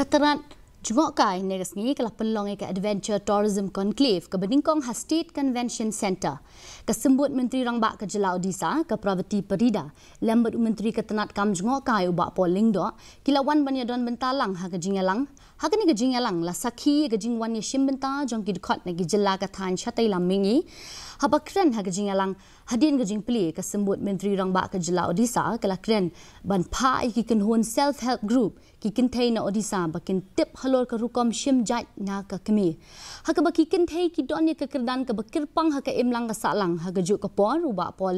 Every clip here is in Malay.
Katarat jengok kai negas ngi kala Pynlong ke Adventure Tourism Conclave ke Nyngkong State Convention Center. Kesembut Menteri Rangbak ke Jelau Odisha ke Pravati Perida, lambat Menteri Ketenat kam jengok kai ubak poling do, kilawan banyadon bentalang ha ke jingalang, ha ke ni ke jingalang la sakhi ke jingwan ye shim benta jong ki dkhot nagi jela ka than chatai lamingi. Habakren ha ke jingalang hadin ke jing pli kesembut Menteri Rangbak ke Jelau Odisha kala kren ban pha ki kenhun self help group ki kintai na Odisha bakin tip halor ke rukom shim jat na ka kemi ha ka baki kintai ki don ye ke kerdan ke bakirpang ha ka imlang ka salang ha ka juk ke por uba pol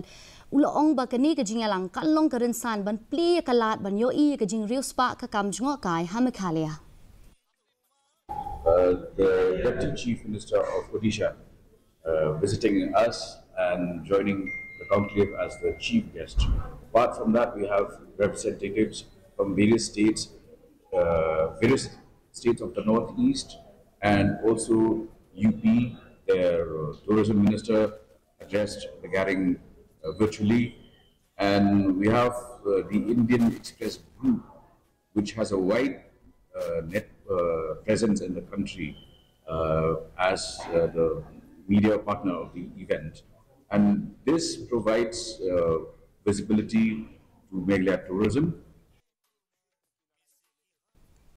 ulaong ba kani ke jingalang kalong ke rensan ban pli ka lat ban yo i ke jing riu spa ka kam jngok kai ha mekhalia. The Deputy Chief Minister of Odisha visiting us and joining the conclave as the chief guest. Apart from that, we have representatives from various states of the northeast, and also UP. Their tourism minister addressed the gathering virtually, and we have the Indian Express group, which has a wide net presence in the country as the media partner of the event, and this provides visibility to Meghalaya tourism.